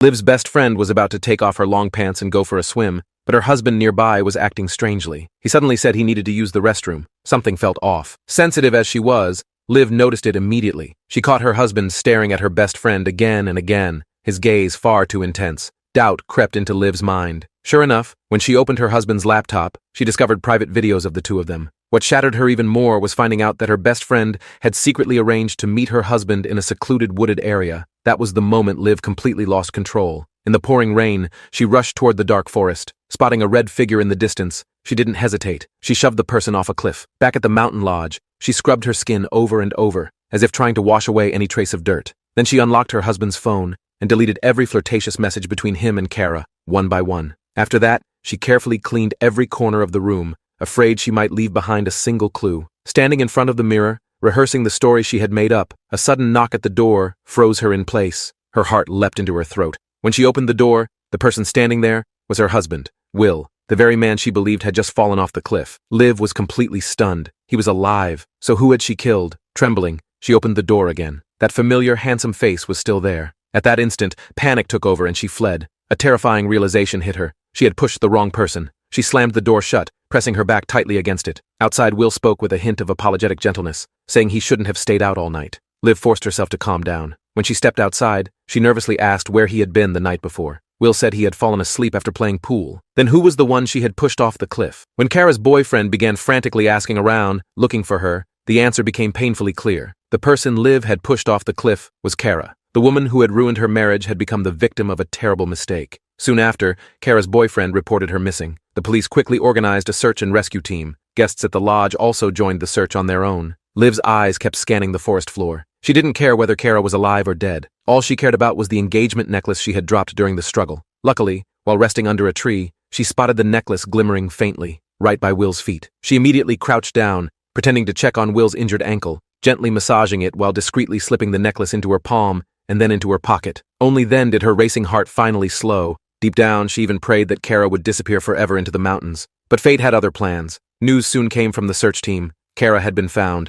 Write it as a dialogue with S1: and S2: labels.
S1: Liv's best friend was about to take off her long pants and go for a swim, but her husband nearby was acting strangely. He suddenly said he needed to use the restroom. Something felt off. Sensitive as she was, Liv noticed it immediately. She caught her husband staring at her best friend again and again, his gaze far too intense. Doubt crept into Liv's mind. Sure enough, when she opened her husband's laptop, she discovered private videos of the two of them. What shattered her even more was finding out that her best friend had secretly arranged to meet her husband in a secluded wooded area. That was the moment Liv completely lost control. In the pouring rain, she rushed toward the dark forest. Spotting a red figure in the distance, she didn't hesitate. She shoved the person off a cliff. Back at the mountain lodge, she scrubbed her skin over and over, as if trying to wash away any trace of dirt. Then she unlocked her husband's phone and deleted every flirtatious message between him and Kara, one by one. After that, she carefully cleaned every corner of the room, afraid she might leave behind a single clue. Standing in front of the mirror, rehearsing the story she had made up, a sudden knock at the door froze her in place. Her heart leapt into her throat. When she opened the door, the person standing there was her husband, Will, the very man she believed had just fallen off the cliff. Liv was completely stunned. He was alive. So who had she killed? Trembling, she opened the door again. That familiar, handsome face was still there. At that instant, panic took over and she fled. A terrifying realization hit her. She had pushed the wrong person. She slammed the door shut, pressing her back tightly against it. Outside, Will spoke with a hint of apologetic gentleness, saying he shouldn't have stayed out all night. Liv forced herself to calm down. When she stepped outside, she nervously asked where he had been the night before. Will said he had fallen asleep after playing pool. Then who was the one she had pushed off the cliff? When Kara's boyfriend began frantically asking around, looking for her, the answer became painfully clear. The person Liv had pushed off the cliff was Kara. The woman who had ruined her marriage had become the victim of a terrible mistake. Soon after, Kara's boyfriend reported her missing. The police quickly organized a search and rescue team. Guests at the lodge also joined the search on their own. Liv's eyes kept scanning the forest floor. She didn't care whether Kara was alive or dead. All she cared about was the engagement necklace she had dropped during the struggle. Luckily, while resting under a tree, she spotted the necklace glimmering faintly, right by Will's feet. She immediately crouched down, pretending to check on Will's injured ankle, gently massaging it while discreetly slipping the necklace into her palm and then into her pocket. Only then did her racing heart finally slow. Deep down, she even prayed that Kara would disappear forever into the mountains. But fate had other plans. News soon came from the search team. Kara had been found.